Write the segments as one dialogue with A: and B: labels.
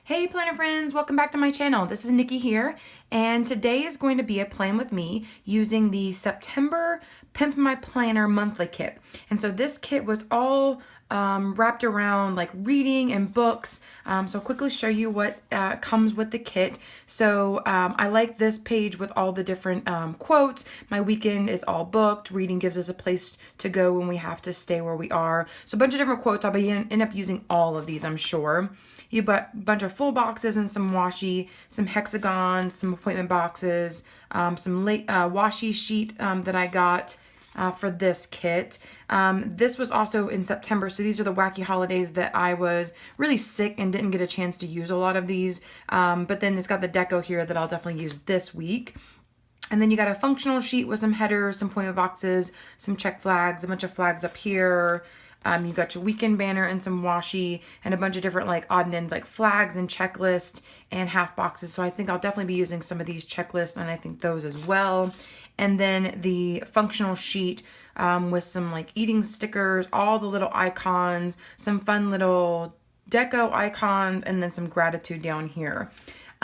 A: Hey planner friends, welcome back to my channel. This is Nikki here, and today is going to be a plan with me using the September Pimp My Planner monthly kit. And so this kit was all wrapped around like reading and books. So I'll quickly show you what comes with the kit. So I like this page with all the different quotes. My weekend is all booked. Reading gives us a place to go when we have to stay where we are. So a bunch of different quotes. I'll end up using all of these, I'm sure. You bought a bunch of full boxes and some washi, some hexagons, some appointment boxes, some washi sheet that I got for this kit. This was also in September, so these are the wacky holidays that I was really sick and didn't get a chance to use a lot of these. But then it's got the deco here that I'll definitely use this week. And then you got a functional sheet with some headers, some appointment boxes, some check flags, a bunch of flags up here. You got your weekend banner and some washi and a bunch of different like odd and ends like flags and checklist and half boxes. So I think I'll definitely be using some of these checklists and I think those as well. And then the functional sheet with some like eating stickers, all the little icons, some fun little deco icons, and then some gratitude down here.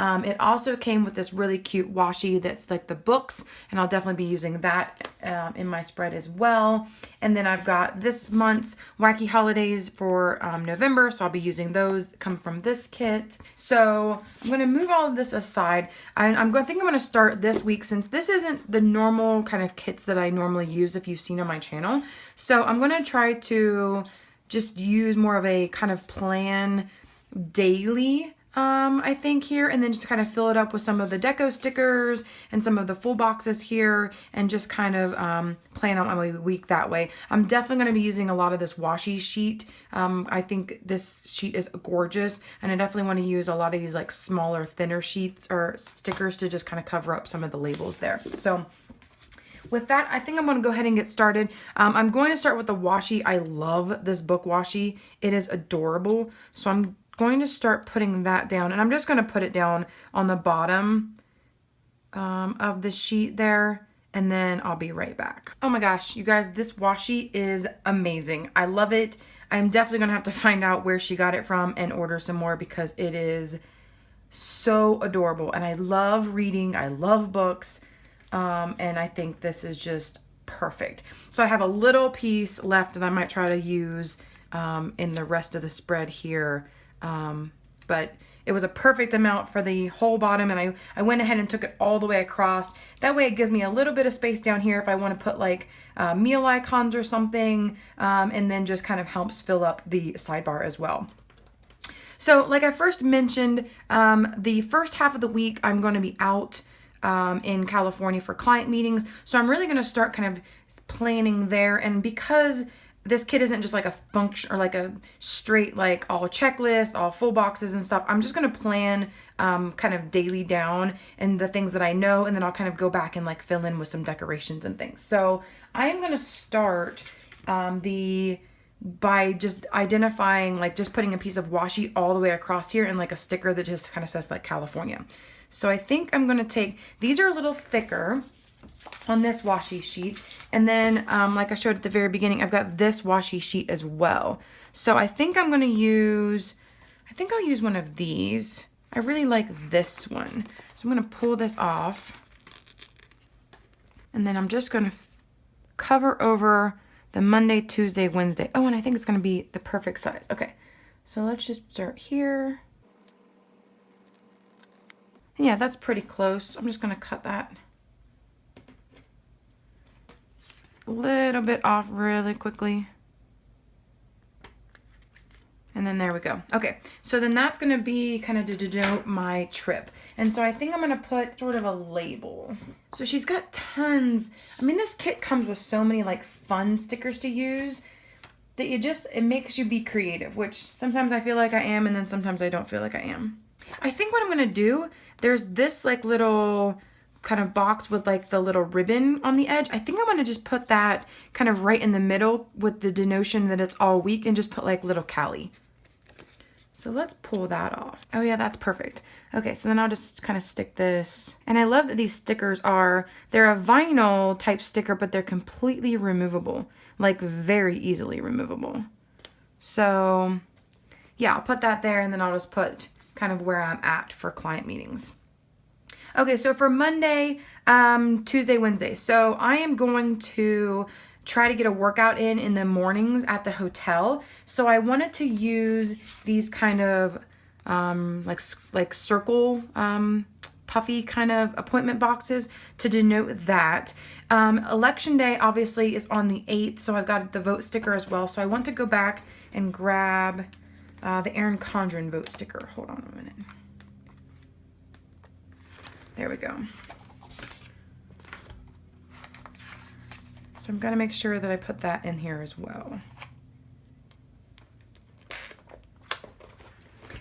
A: It also came with this really cute washi that's like the books, and I'll definitely be using that in my spread as well. And then I've got this month's wacky holidays for November, so I'll be using those that come from this kit. So I'm going to move all of this aside. I think I'm going to start this week since this isn't the normal kind of kits that I normally use if you've seen on my channel. So I'm going to try to just use more of a kind of plan daily I think here, and then just kind of fill it up with some of the deco stickers and some of the full boxes here, and just kind of plan out my week that way. I'm definitely going to be using a lot of this washi sheet. I think this sheet is gorgeous, and I definitely want to use a lot of these like smaller, thinner sheets or stickers to just kind of cover up some of the labels there. So with that, I think I'm going to go ahead and get started. I'm going to start with the washi. I love this book washi. It is adorable. So I'm going to start putting that down, and I'm just going to put it down on the bottom of the sheet there, and then I'll be right back. Oh my gosh, you guys, this washi is amazing. I love it. I'm definitely going to have to find out where she got it from and order some more because it is so adorable, and I love reading. I love books, and I think this is just perfect. So I have a little piece left that I might try to use in the rest of the spread here. But it was a perfect amount for the whole bottom, and I went ahead and took it all the way across. That way it gives me a little bit of space down here if I want to put like meal icons or something, and then just kind of helps fill up the sidebar as well. So like I first mentioned, the first half of the week I'm going to be out in California for client meetings, so I'm really going to start kind of planning there. And because this kit isn't just like a function or like a straight like all checklist, all full boxes and stuff, I'm just going to plan kind of daily down and the things that I know, and then I'll kind of go back and like fill in with some decorations and things. So I am going to start by just identifying, like just putting a piece of washi all the way across here and like a sticker that just kind of says like California. So I think I'm going to take, these are a little thicker on this washi sheet, and then like I showed at the very beginning, I've got this washi sheet as well. So I think I'm going to use, I'll use one of these. I really like this one. So I'm going to pull this off, and then I'm just going to cover over the Monday, Tuesday, Wednesday. Oh, and I think it's going to be the perfect size. Okay, so let's just start here. And yeah, that's pretty close. I'm just going to cut that a little bit off really quickly. And then there we go. Okay, so then that's going to be kind of to denote my trip. And so I think I'm going to put sort of a label. So she's got tons. I mean, this kit comes with so many like fun stickers to use that it makes you be creative, which sometimes I feel like I am, and then sometimes I don't feel like I am. I think what I'm going to do, there's this like little kind of box with like the little ribbon on the edge. I think I'm going to just put that kind of right in the middle with the denotion that it's all week, and just put like little Cali. So let's pull that off. Oh yeah, that's perfect. Okay, so then I'll just kind of stick this. And I love that these stickers they're a vinyl type sticker, but they're completely removable, like very easily removable. So yeah, I'll put that there, and then I'll just put kind of where I'm at for client meetings. Okay, so for Monday, Tuesday, Wednesday. So I am going to try to get a workout in the mornings at the hotel. So I wanted to use these kind of like circle puffy kind of appointment boxes to denote that. Election day obviously is on the 8th, so I've got the vote sticker as well. So I want to go back and grab the Erin Condren vote sticker. Hold on a minute. There we go. So I'm going to make sure that I put that in here as well.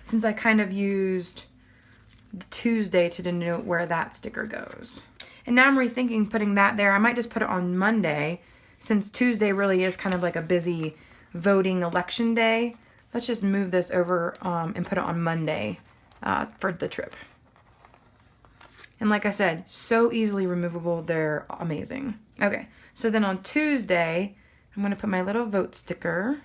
A: Since I kind of used the Tuesday to denote where that sticker goes. And now I'm rethinking putting that there. I might just put it on Monday, since Tuesday really is kind of like a busy voting election day. Let's just move this over and put it on Monday for the trip. And like I said, so easily removable. They're amazing. Okay, so then on Tuesday, I'm going to put my little vote sticker.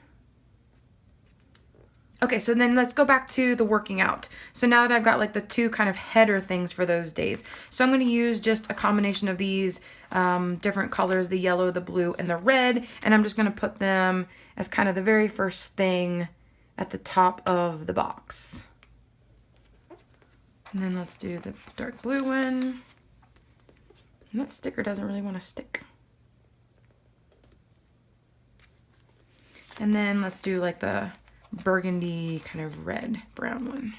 A: Okay, so then let's go back to the working out. So now that I've got like the two kind of header things for those days. So I'm going to use just a combination of these different colors, the yellow, the blue, and the red. And I'm just going to put them as kind of the very first thing at the top of the box. And then let's do the dark blue one. And that sticker doesn't really want to stick. And then let's do like the burgundy kind of red brown one.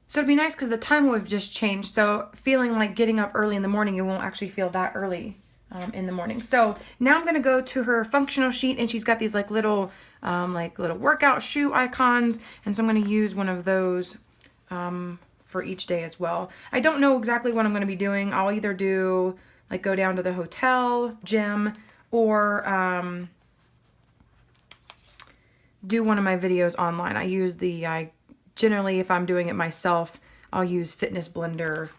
A: So it'd be nice because the time will have just changed. So feeling like getting up early in the morning, it won't actually feel that early in the morning. So now I'm going to go to her functional sheet, and she's got these like little workout shoe icons. And so I'm going to use one of those for each day as well. I don't know exactly what I'm going to be doing. I'll either do like go down to the hotel, gym, or do one of my videos online. I generally, if I'm doing it myself, I'll use Fitness Blender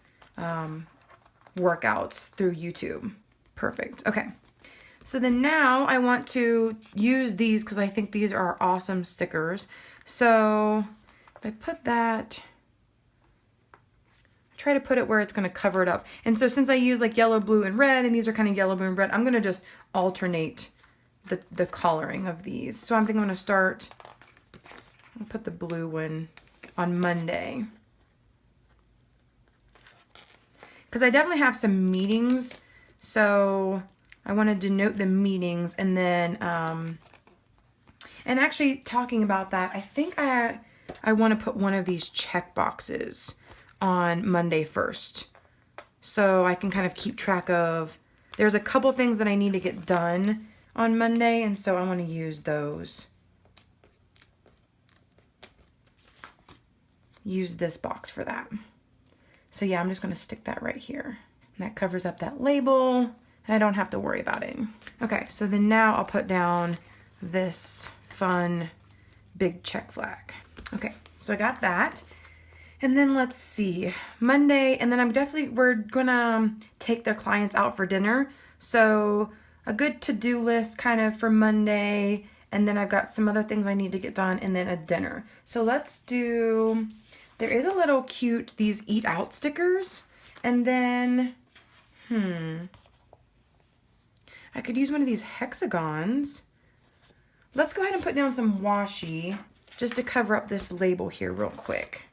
A: workouts through YouTube. Perfect. Okay. So then now I want to use these because I think these are awesome stickers. So if I put that, try to put it where it's going to cover it up. And so since I use like yellow, blue, and red, and these are kind of yellow, blue, and red, I'm going to just alternate the coloring of these. So I'm thinking I'm going to start, I'll put the blue one on Monday. Because I definitely have some meetings, so I want to denote the meetings. And then, and actually talking about that, I think I want to put one of these check boxes on Monday first. So I can kind of keep track of, there's a couple things that I need to get done on Monday, and so I want to use those. Use this box for that. So yeah, I'm just going to stick that right here. And that covers up that label, and I don't have to worry about it. Okay, so then now I'll put down this fun big check flag. Okay, so I got that. And then let's see, Monday, and then we're gonna take their clients out for dinner. So a good to-do list kind of for Monday, and then I've got some other things I need to get done, and then a dinner. So let's do, there is a little cute, these eat out stickers, and then, I could use one of these hexagons. Let's go ahead and put down some washi just to cover up this label here real quick.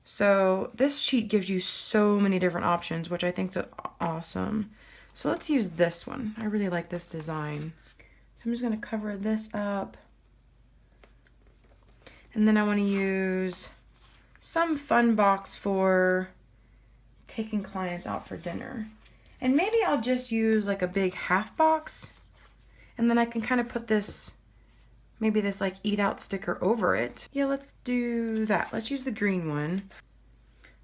A: So this sheet gives you so many different options, which I think is awesome. So let's use this one. I really like this design. So I'm just going to cover this up. And then I want to use some fun box for taking clients out for dinner. And maybe I'll just use like a big half box. And then I can kind of put this, maybe this like eat out sticker over it. Yeah, let's do that. Let's use the green one.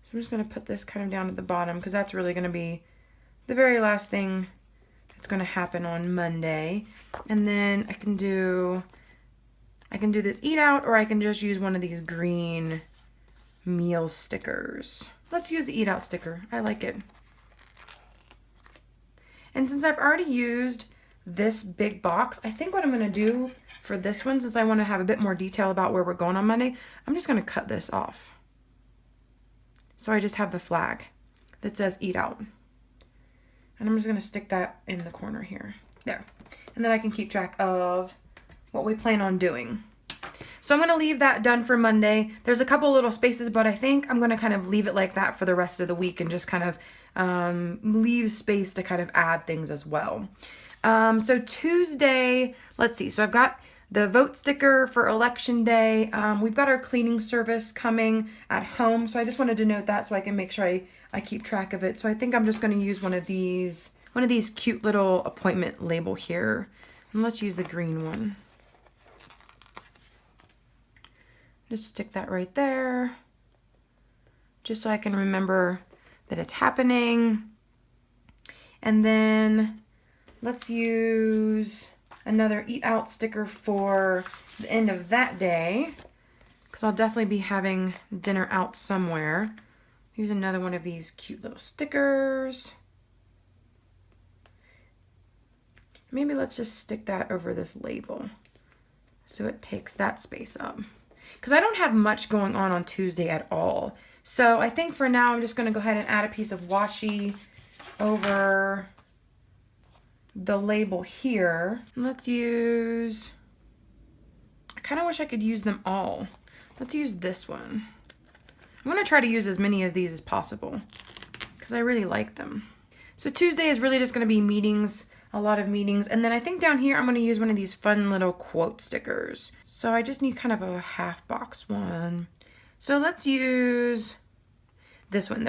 A: So I'm just going to put this kind of down at the bottom because that's really going to be the very last thing that's going to happen on Monday. And then I can do this eat out, or I can just use one of these green meal stickers. Let's use the eat out sticker. I like it. And since I've already used this big box. I think what I'm going to do for this one, since I want to have a bit more detail about where we're going on Monday, I'm just going to cut this off. So I just have the flag that says eat out. And I'm just going to stick that in the corner here. There. And then I can keep track of what we plan on doing. So I'm going to leave that done for Monday. There's a couple little spaces, but I think I'm going to kind of leave it like that for the rest of the week and just kind of leave space to kind of add things as well. So Tuesday, let's see. So I've got the vote sticker for election day. We've got our cleaning service coming at home. So I just wanted to note that so I can make sure I keep track of it. So I think I'm just going to use one of these cute little appointment label here. And let's use the green one. Just stick that right there, just so I can remember that it's happening. And then let's use another eat out sticker for the end of that day, because I'll definitely be having dinner out somewhere. Use another one of these cute little stickers. Maybe let's just stick that over this label so it takes that space up. Because I don't have much going on Tuesday at all. So I think for now I'm just going to go ahead and add a piece of washi over the label here. Let's use, I kind of wish I could use them all. Let's use this one. I'm going to try to use as many of these as possible because I really like them. So Tuesday is really just going to be meetings, a lot of meetings. And then I think down here I'm going to use one of these fun little quote stickers. So I just need kind of a half box one. So let's use this one.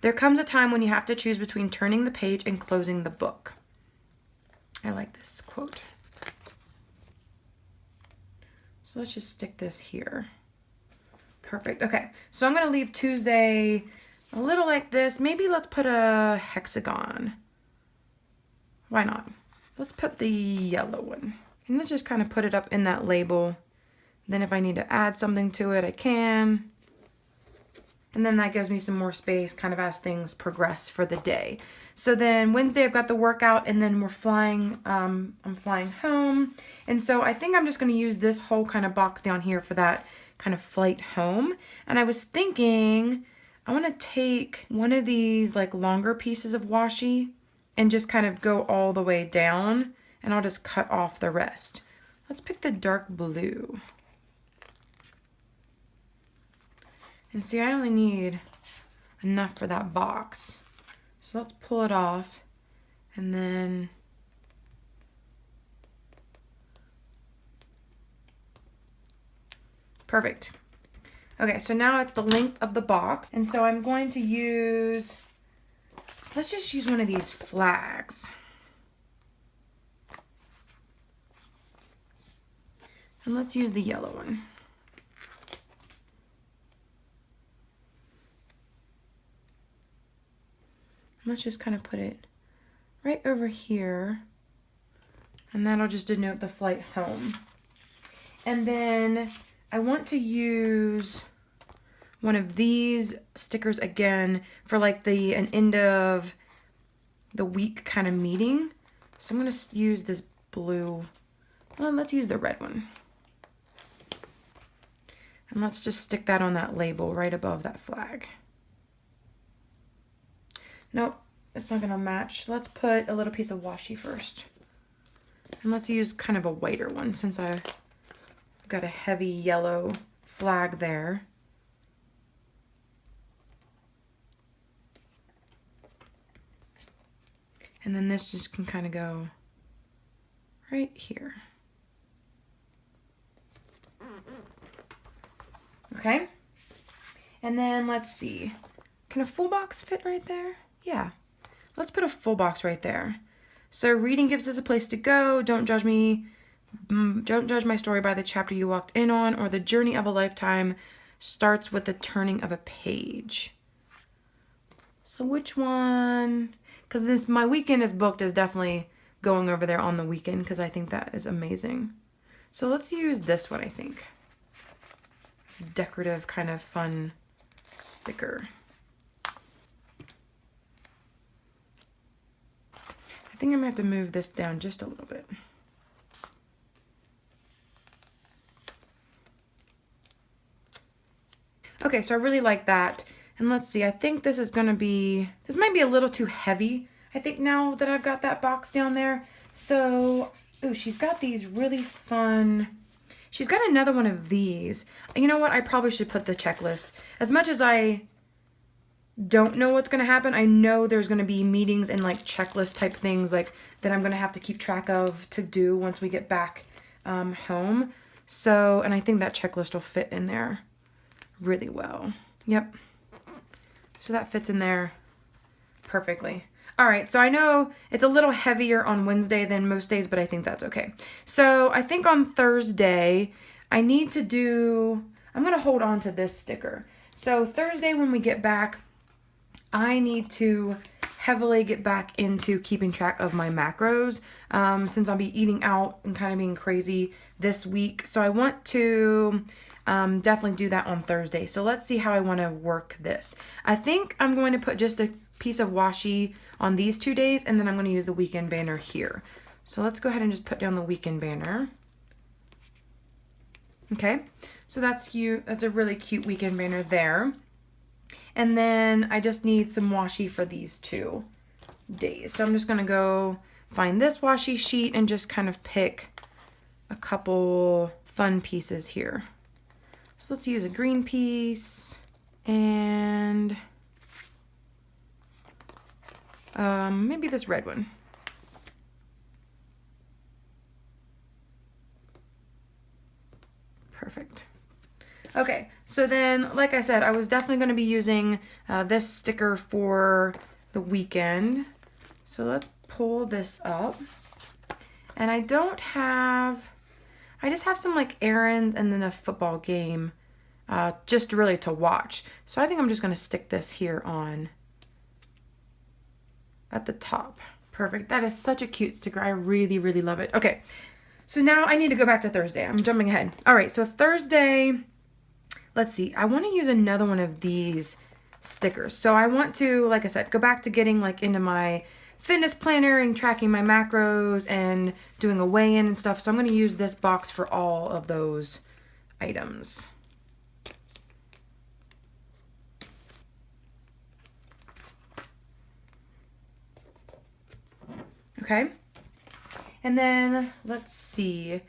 A: There comes a time when you have to choose between turning the page and closing the book. I like this quote. So let's just stick this here. Perfect. Okay, so I'm going to leave Tuesday a little like this. Maybe let's put a hexagon. Why not? Let's put the yellow one. And let's just kind of put it up in that label. Then if I need to add something to it, I can. And then that gives me some more space kind of as things progress for the day. So then Wednesday I've got the workout and then we're flying, I'm flying home. And so I think I'm just going to use this whole kind of box down here for that kind of flight home. And I was thinking I want to take one of these like longer pieces of washi and just kind of go all the way down, and I'll just cut off the rest. Let's pick the dark blue. And see, I only need enough for that box. So let's pull it off and then perfect. Okay, so now it's the length of the box. And so I'm going to use, let's just use one of these flags. And let's use the yellow one. Let's just kind of put it right over here. And that'll just denote the flight home. And then I want to use one of these stickers again for like an end of the week kind of meeting. So I'm going to use this blue. Well, let's use the red one. And let's just stick that on that label right above that flag. Nope, it's not going to match. Let's put a little piece of washi first. And let's use kind of a whiter one since I've got a heavy yellow flag there. And then this just can kind of go right here. Okay. And then let's see. Can a full box fit right there? Yeah. Let's put a full box right there. So reading gives us a place to go. Don't judge me. Don't judge my story by the chapter you walked in on, or the journey of a lifetime starts with the turning of a page. So which one? Because my weekend is booked is definitely going over there on the weekend because I think that is amazing. So let's use this one, I think. This decorative kind of fun sticker. I think I'm gonna have to move this down just a little bit. Okay, so I really like that. And let's see, I think this is gonna be, this might be a little too heavy, I think, now that I've got that box down there. So, ooh, she's got these really fun, she's got another one of these. You know what, I probably should put the checklist. As much as I don't know what's gonna happen, I know there's gonna be meetings and like checklist type things like that I'm gonna have to keep track of to do once we get back home. So, and I think that checklist will fit in there really well. Yep. So that fits in there perfectly. All right, so I know it's a little heavier on Wednesday than most days, but I think that's okay. So I think on Thursday, I need to do, I'm gonna hold on to this sticker. So Thursday when we get back, I need to heavily get back into keeping track of my macros since I'll be eating out and kind of being crazy this week. So I want to definitely do that on Thursday. So let's see how I want to work this. I think I'm going to put just a piece of washi on these 2 days, and then I'm going to use the weekend banner here. So let's go ahead and just put down the weekend banner. Okay, so that's cute. That's a really cute weekend banner there. And then I just need some washi for these 2 days. So I'm just going to go find this washi sheet and just kind of pick a couple fun pieces here. So let's use a green piece and maybe this red one. Perfect. Okay, so then, like I said, I was definitely going to be using this sticker for the weekend. So let's pull this up. And I don't have, I just have some like errands and then a football game just really to watch. So I think I'm just going to stick this here on at the top. Perfect. That is such a cute sticker. I really, really love it. Okay, so now I need to go back to Thursday. I'm jumping ahead. All right, so Thursday, let's see. I want to use another one of these stickers. So I want to, like I said, go back to getting like into my fitness planner and tracking my macros and doing a weigh-in and stuff. So I'm going to use this box for all of those items. Okay. And then let's see.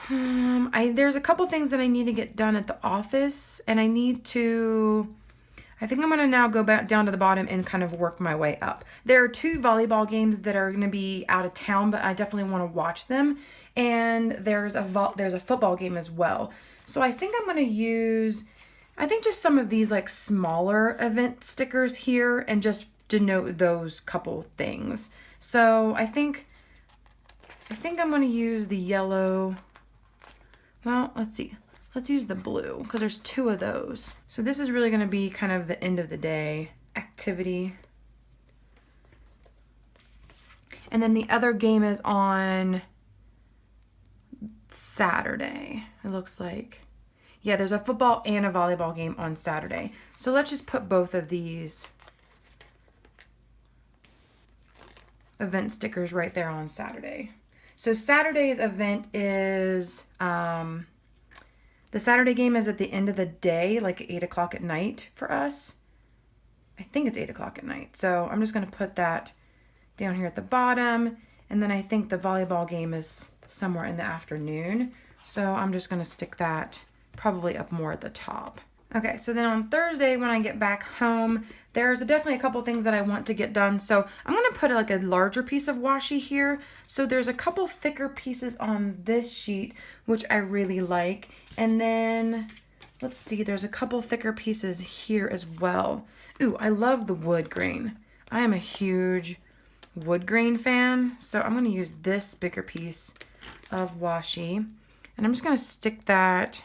A: There's a couple things that I need to get done at the office, and I think I'm gonna now go back down to the bottom and kind of work my way up. There are 2 volleyball games that are gonna be out of town, but I definitely want to watch them. And there's a football game as well. So I think I'm gonna use, just some of these like smaller event stickers here and just denote those couple things. So I think I'm gonna use the yellow. Well, let's see. Let's use the blue because there's 2 of those. So this is really going to be kind of the end of the day activity. And then the other game is on Saturday, it looks like. Yeah, there's a football and a volleyball game on Saturday. So let's just put both of these event stickers right there on Saturday. So Saturday's event is, the Saturday game is at the end of the day, like 8 o'clock at night for us. I think it's 8 o'clock at night. So I'm just going to put that down here at the bottom. And then I think the volleyball game is somewhere in the afternoon. So I'm just going to stick that probably up more at the top. Okay, so then on Thursday when I get back home, there's definitely a couple things that I want to get done. So I'm going to put like a larger piece of washi here. So there's a couple thicker pieces on this sheet, which I really like. And then, let's see, there's a couple thicker pieces here as well. Ooh, I love the wood grain. I am a huge wood grain fan. So I'm going to use this bigger piece of washi. And I'm just going to stick that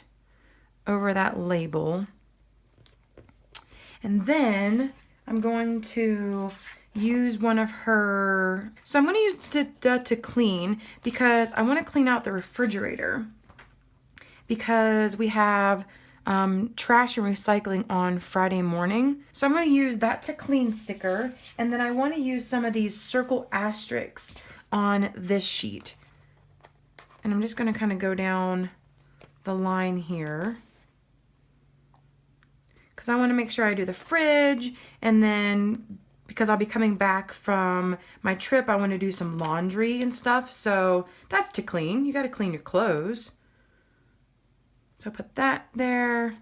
A: over that label. And then I'm going to use one of her, so I'm going to use the to clean because I want to clean out the refrigerator because we have trash and recycling on Friday morning. So I'm going to use that to clean sticker. And then I want to use some of these circle asterisks on this sheet. And I'm just going to kind of go down the line here, because I want to make sure I do the fridge, and then because I'll be coming back from my trip, I want to do some laundry and stuff. So that's to clean. You got to clean your clothes. So put that there,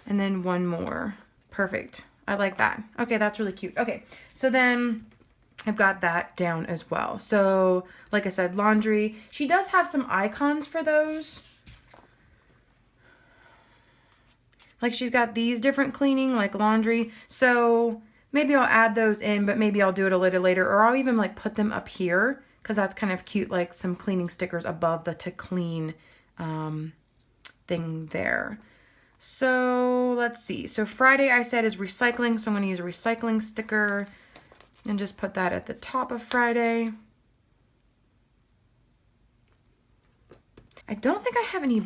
A: and then one more. Perfect. I like that. Okay, that's really cute. Okay, so then I've got that down as well. So like I said, laundry. She does have some icons for those. Like she's got these different cleaning, like laundry. So maybe I'll add those in, but maybe I'll do it a little later, or I'll even like put them up here, because that's kind of cute, like some cleaning stickers above the to clean thing there. So let's see. So Friday I said is recycling, so I'm going to use a recycling sticker and just put that at the top of Friday. I don't think I have any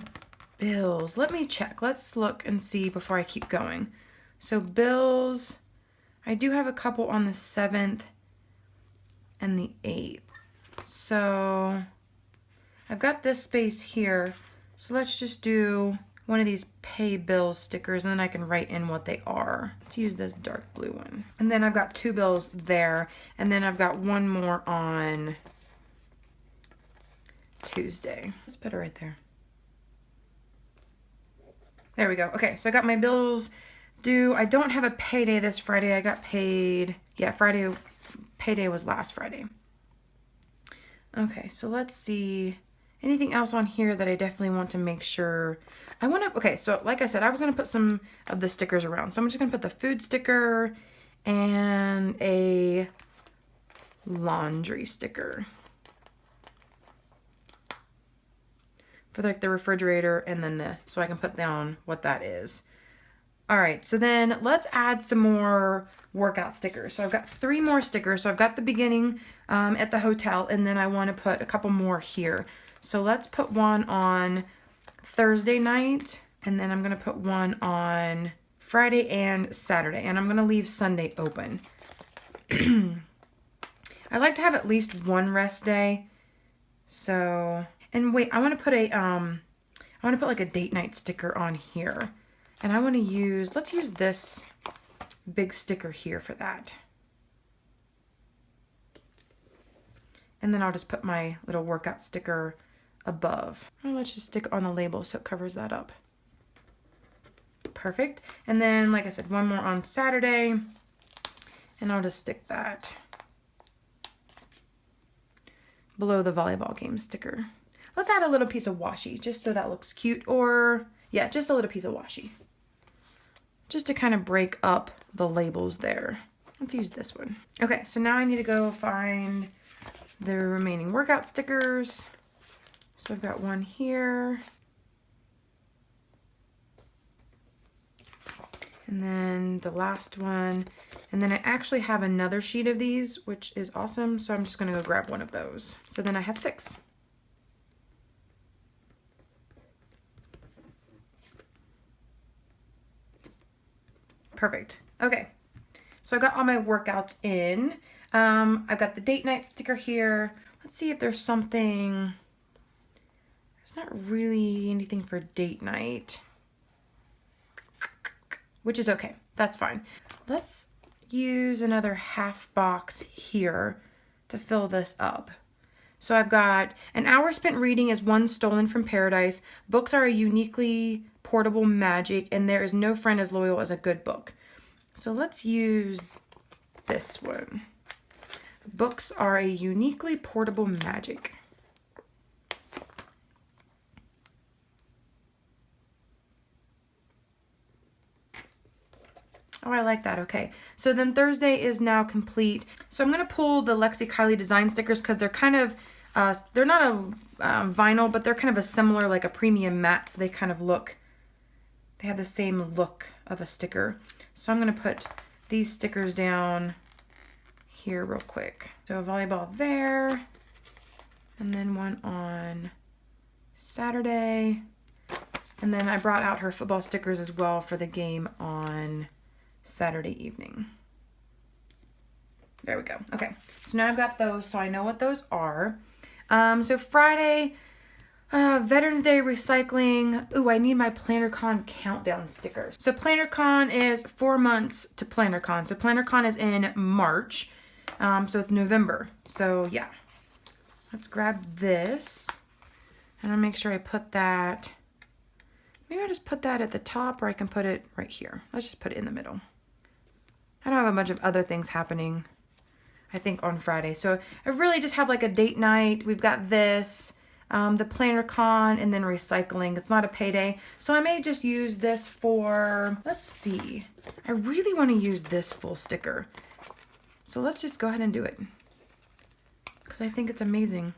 A: bills. Let me check. Let's look and see before I keep going. So bills, I do have a couple on the 7th and the 8th. So I've got this space here. So let's just do one of these pay bills stickers, and then I can write in what they are. Let's use this dark blue one. And then I've got 2 bills there, and then I've got one more on Tuesday. Let's put it right there. There we go. Okay, so I got my bills due. I don't have a payday this Friday. I got paid. Yeah, Friday. Payday was last Friday. Okay, so let's see. Anything else on here that I definitely want to make sure. I want to, okay, so like I said, I was going to put some of the stickers around. So I'm just going to put the food sticker and a laundry sticker for like the refrigerator, and then so I can put down what that is. All right, so then let's add some more workout stickers. So I've got 3 more stickers. So I've got the beginning at the hotel, and then I want to put a couple more here. So let's put one on Thursday night, and then I'm going to put one on Friday and Saturday, and I'm going to leave Sunday open. I like to have at least one rest day. So, and wait, I want to put like a date night sticker on here. And I want to use, let's use this big sticker here for that. And then I'll just put my little workout sticker above. Or let's just stick on the label so it covers that up. Perfect. And then, like I said, one more on Saturday. And I'll just stick that below the volleyball game sticker. Let's add a little piece of washi just so that looks cute. Or, yeah, just a little piece of washi. Just to kind of break up the labels there. Let's use this one. Okay, so now I need to go find the remaining workout stickers. So I've got one here. And then the last one. And then I actually have another sheet of these, which is awesome. So I'm just going to go grab one of those. So then I have 6. Perfect. Okay. So I got all my workouts in. I've got the date night sticker here. Let's see if there's something. There's not really anything for date night, which is okay. That's fine. Let's use another half box here to fill this up. So I've got an hour spent reading is one stolen from paradise. Books are a uniquely portable magic, and there is no friend as loyal as a good book. So let's use this one. Books are a uniquely portable magic. Oh, I like that. Okay. So then Thursday is now complete. So I'm going to pull the Lexi Kylie design stickers because they're kind of, they're not a vinyl, but they're kind of a similar, like a premium matte. So they kind of look, they have the same look of a sticker. So I'm going to put these stickers down here real quick. So a volleyball there, and then one on Saturday, And then I brought out her football stickers as well for the game on Saturday evening. There we go. Okay, so now I've got those, so I know what those are. So Friday, Veterans Day recycling. Ooh, I need my PlannerCon countdown stickers. So PlannerCon is 4 months to PlannerCon. So PlannerCon is in March. So it's November. So yeah, let's grab this. And I'll make sure I put that. Maybe I'll just put that at the top, or I can put it right here. Let's just put it in the middle. I don't have a bunch of other things happening, I think, on Friday. So I really just have like a date night. We've got this, the PlannerCon, and then recycling. It's not a payday. So I may just use this for, let's see. I really want to use this full sticker. So let's just go ahead and do it, because I think it's amazing.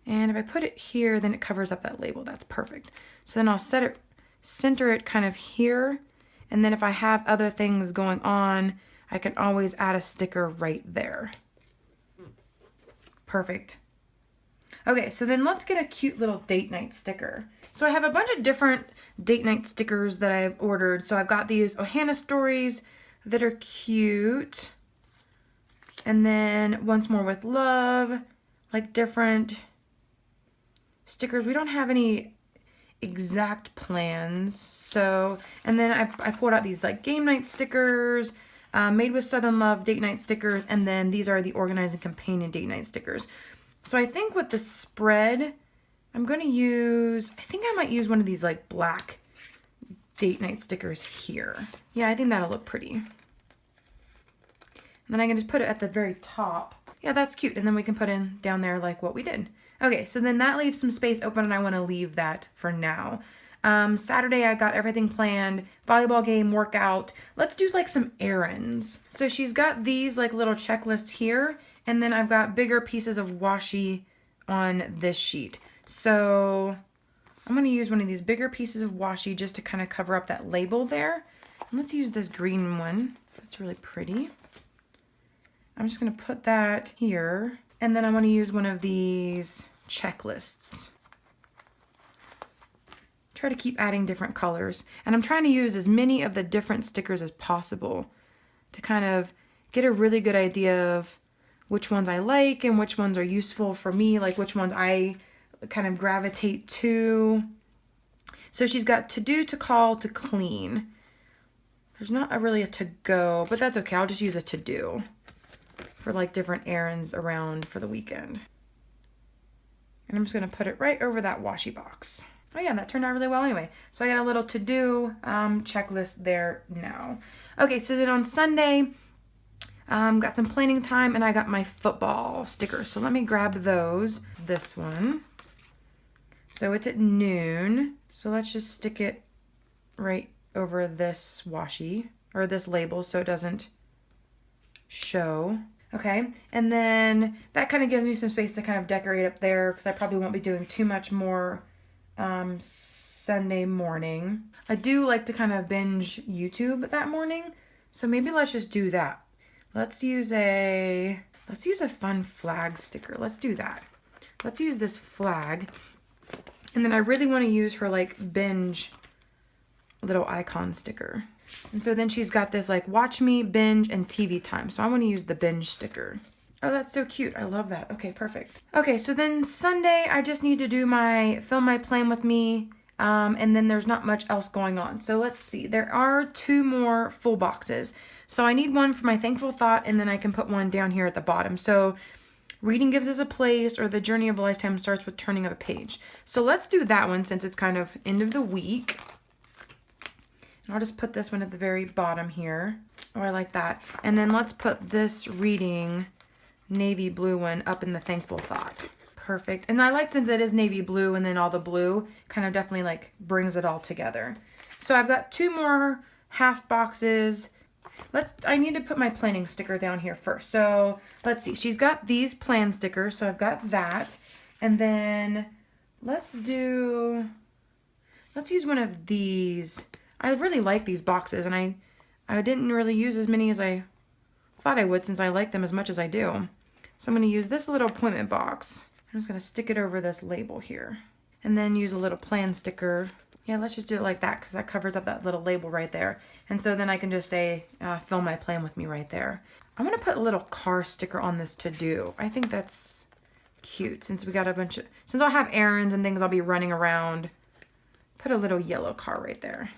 A: And if I put it here, then it covers up that label. That's perfect. So then I'll set it, center it kind of here. And then if I have other things going on, I can always add a sticker right there. Perfect. Okay, so then let's get a cute little date night sticker. So I have a bunch of different date night stickers that I've ordered. So I've got these Ohana stories that are cute. And then Once More with Love, like different stickers. We don't have any exact plans. So, and then I pulled out these like game night stickers, Made with Southern Love date night stickers, and then these are the Organizing Companion date night stickers. So I think with the spread, I'm going to use, I think I might use one of these like black date night stickers here. Yeah, I think that'll look pretty. And then I can just put it at the very top. Yeah, that's cute. And then we can put in down there like what we did. Okay, so then that leaves some space open, and I want to leave that for now. Saturday, I got everything planned. Volleyball game, workout. Let's do like some errands. So she's got these like little checklists here, and then I've got bigger pieces of washi on this sheet. So I'm going to use one of these bigger pieces of washi just to kind of cover up that label there. And let's use this green one. That's really pretty. I'm just going to put that here. And then I want to use one of these checklists. Try to keep adding different colors. And I'm trying to use as many of the different stickers as possible to kind of get a really good idea of which ones I like and which ones are useful for me, like which ones I kind of gravitate to. So she's got to do, to call, to clean. There's not really a to go, but that's okay. I'll just use a to do for like different errands around for the weekend. And I'm just going to put it right over that washi box. Oh yeah, that turned out really well anyway. So I got a little to-do checklist there now. Okay, so then on Sunday, got some planning time, and I got my football stickers. So let me grab those. This one. So it's at noon. So let's just stick it right over this washi, or this label, so it doesn't show. Okay, and then that kind of gives me some space to kind of decorate up there, because I probably won't be doing too much more Sunday morning. I do like to kind of binge YouTube that morning, so maybe let's just do that. Let's use a fun flag sticker. Let's do that. Let's use this flag, and then I really want to use her like binge little icon sticker. And so then she's got this like watch me, binge, and TV time. So I want to use the binge sticker. Oh, that's so cute. I love that. Okay, perfect. Okay, so then Sunday, I just need to do film my plan with me. And then there's not much else going on. So let's see. There are 2 more full boxes. So I need one for my thankful thought, and then I can put one down here at the bottom. So reading gives us a place, or the journey of a lifetime starts with turning of a page. So let's do that one since it's kind of end of the week. And I'll just put this one at the very bottom here. Oh, I like that. And then let's put this reading navy blue one up in the thankful thought. Perfect. And I like, since it is navy blue and then all the blue kind of definitely like brings it all together. So I've got 2 more half boxes. I need to put my planning sticker down here first. So let's see. She's got these plan stickers. So I've got that. And then let's use one of these. I really like these boxes, and I didn't really use as many as I thought I would, since I like them as much as I do. So I'm going to use this little appointment box. I'm just going to stick it over this label here. and then use a little plan sticker. Yeah, let's just do it like that because that covers up that little label right there. And so then I can just say, fill my plan with me right there. I want to put a little car sticker on this to do. I think that's cute since we got a bunch of, since I'll have errands and things I'll be running around. Put a little yellow car right there.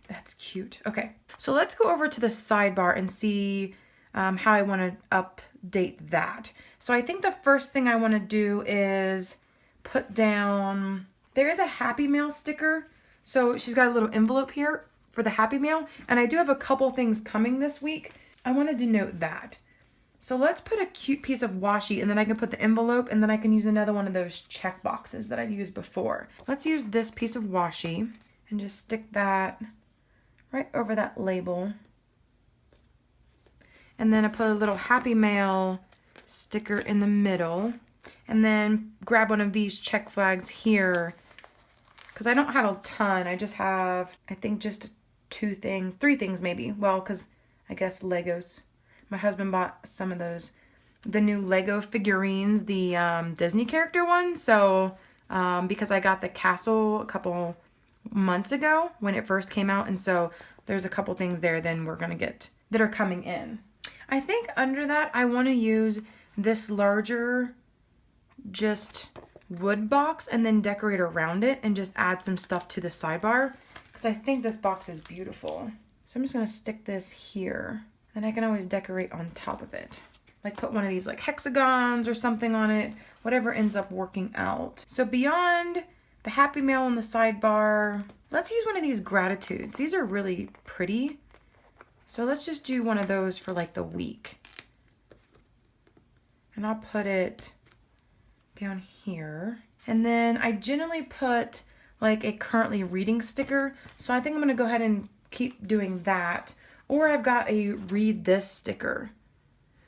A: That's cute. Okay, so let's go over to the sidebar and see how I want to update that. So I think the first thing I want to do is put down, there is a Happy Mail sticker. So she's got a little envelope here for the Happy Mail. And I do have a couple things coming this week. I want to denote that. So let's put a cute piece of washi, and then I can put the envelope, and then I can use another one of those check boxes that I've used before. Let's use this piece of washi and just stick that right over that label. And then I put a little Happy Mail sticker in the middle. And then grab one of these check flags here. Because I don't have a ton. I just have, I think, just 2 things. 3 things maybe. Well, because I guess Legos. My husband bought some of those. The new Lego figurines. The Disney character one. So, because I got the castle a couple months ago when it first came out. And so there's a couple things there then we're going to get that are coming in. I think under that I want to use this larger just wood box and then decorate around it and just add some stuff to the sidebar because I think this box is beautiful. So I'm just going to stick this here. Then I can always decorate on top of it. Like put one of these like hexagons or something on it, whatever ends up working out. So beyond the Happy Mail on the sidebar, let's use one of these gratitudes. These are really pretty. So let's just do one of those for like the week. And I'll put it down here. And then I generally put like a currently reading sticker. So I think I'm going to go ahead and keep doing that. Or I've got a read this sticker.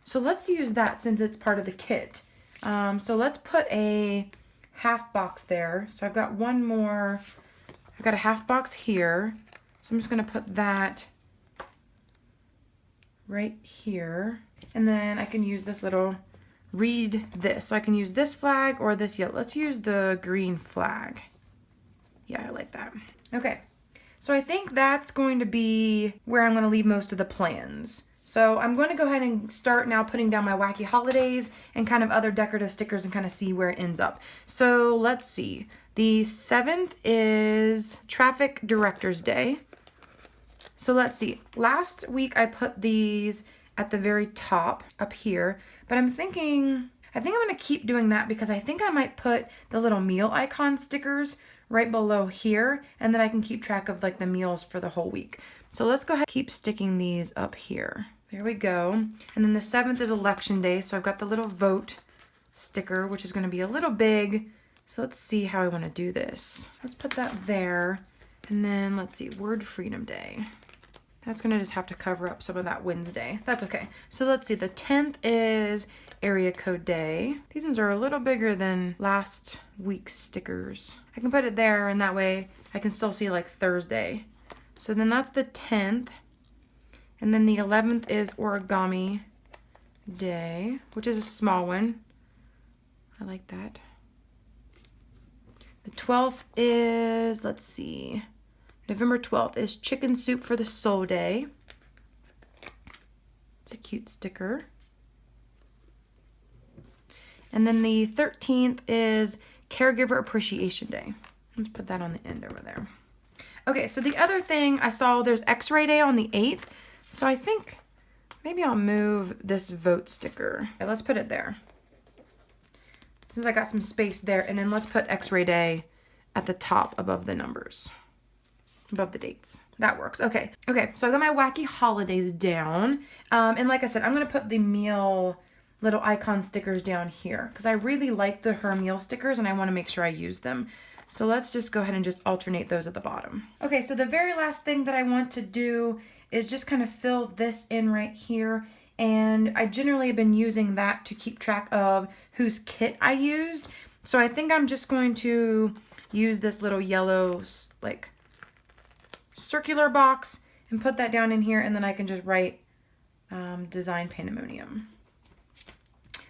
A: So let's use that since it's part of the kit. So let's put a half box there. So I've got one more. I've got a half box here. So I'm just going to put that right here. And then I can use this little read this. So I can use this flag or this yellow. Let's use the green flag. Yeah, I like that. Okay. So I think that's going to be where I'm going to leave most of the plans. So I'm going to go ahead and start now putting down my wacky holidays and kind of other decorative stickers and kind of see where it ends up. So let's see. The 7th is Traffic Directors Day. So let's see. Last week I put these at the very top up here, but I think I'm going to keep doing that because I think I might put the little meal icon stickers right below here, and then I can keep track of like the meals for the whole week. So let's go ahead and keep sticking these up here. There we go. And then the 7th is Election Day, so I've got the little vote sticker, which is going to be a little big. So let's see how I want to do this. Let's put that there. And then let's see, Word Freedom Day. That's going to just have to cover up some of that Wednesday. That's okay. So let's see, the 10th is Area Code Day. These ones are a little bigger than last week's stickers. I can put it there, and that way I can still see like Thursday. So then that's the 10th. And then the 11th is Origami Day, which is a small one. I like that. The 12th is, let's see, November 12th is Chicken Soup for the Soul Day. It's a cute sticker. And then the 13th is Caregiver Appreciation Day. Let's put that on the end over there. Okay, so the other thing I saw, there's X-Ray Day on the 8th. So I think maybe I'll move this vote sticker. Okay, let's put it there. Since I got some space there. And then let's put X-Ray Day at the top above the numbers. Above the dates. That works. Okay. Okay, so I got my wacky holidays down. And like I said, I'm going to put the meal little icon stickers down here because I really like her meal stickers and I want to make sure I use them. So let's just go ahead and just alternate those at the bottom. Okay, so the very last thing that I want to do is just kind of fill this in right here. And I generally have been using that to keep track of whose kit I used. So I think I'm just going to use this little yellow like circular box and put that down in here, and then I can just write Design Pandemonium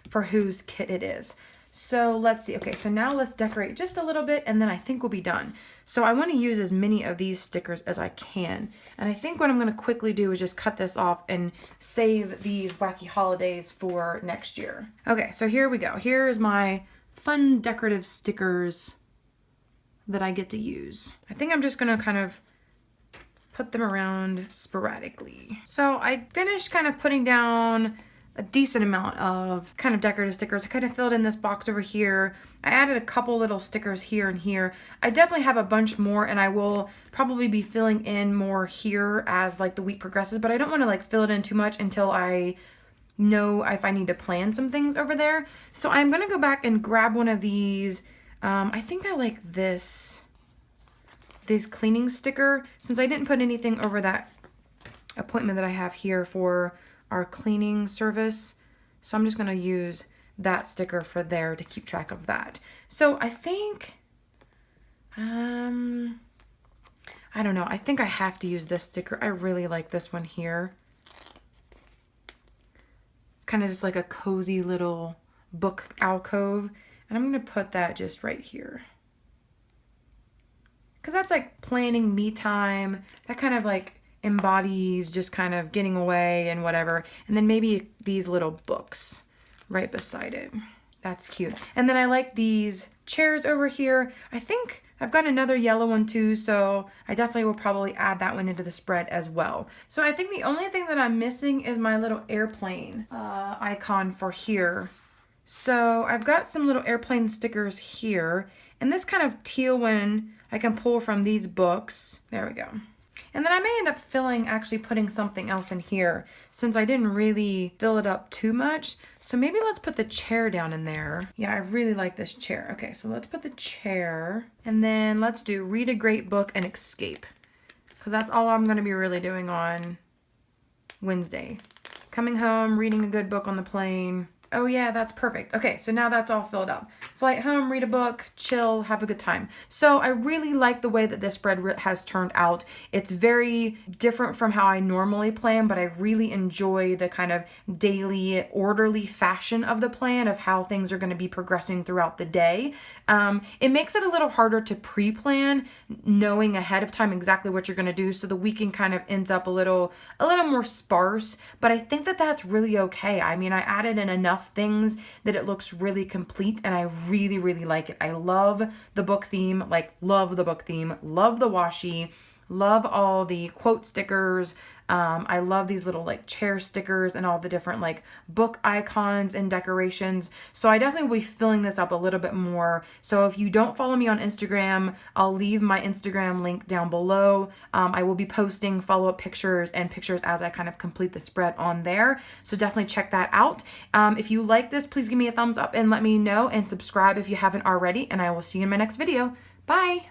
A: for whose kit it is. So let's see. Okay, so now let's decorate just a little bit and then I think we'll be done. So I want to use as many of these stickers as I can. And I think what I'm going to quickly do is just cut this off and save these wacky holidays for next year. Okay, so here we go. Here's my fun decorative stickers that I get to use. I think I'm just going to kind of put them around sporadically. So I finished kind of putting down a decent amount of kind of decorative stickers. I kind of filled in this box over here. I added a couple little stickers here and here. I definitely have a bunch more and I will probably be filling in more here as like the week progresses, but I don't want to like fill it in too much until I know if I need to plan some things over there. So I'm going to go back and grab one of these. I think I like this cleaning sticker since I didn't put anything over that appointment that I have here for our cleaning service. So I'm just going to use that sticker for there to keep track of that. So I think, I don't know. I think I have to use this sticker. I really like this one here. It's kind of just like a cozy little book alcove. And I'm going to put that just right here. Because that's like planning me time. That kind of like embodies just kind of getting away and whatever. And then maybe these little books right beside it. That's cute. And then I like these chairs over here. I think I've got another yellow one too, so I definitely will probably add that one into the spread as well. So I think the only thing that I'm missing is my little airplane icon for here. So I've got some little airplane stickers here, and this kind of teal one I can pull from these books. There we go. And then I may end up putting something else in here since I didn't really fill it up too much. So maybe let's put the chair down in there. Yeah, I really like this chair. Okay, so let's put the chair and then let's do read a great book and escape. Because that's all I'm going to be really doing on Wednesday. Coming home, reading a good book on the plane. Oh yeah, that's perfect. Okay, so now that's all filled up. Flight home, read a book, chill, have a good time. So I really like the way that this spread has turned out. It's very different from how I normally plan, but I really enjoy the kind of daily, orderly fashion of the plan of how things are going to be progressing throughout the day. It makes it a little harder to pre-plan, knowing ahead of time exactly what you're going to do, so the weekend kind of ends up a little more sparse, but I think that that's really okay. I mean, I added in enough things that it looks really complete and I really like it. I love the book theme, love the book theme, love the washi, love all the quote stickers. I love these little like chair stickers and all the different like book icons and decorations. So I definitely will be filling this up a little bit more. So if you don't follow me on Instagram, I'll leave my Instagram link down below. I will be posting follow-up pictures and pictures as I kind of complete the spread on there. So definitely check that out. If you like this, please give me a thumbs up and let me know, and subscribe if you haven't already, and I will see you in my next video. Bye!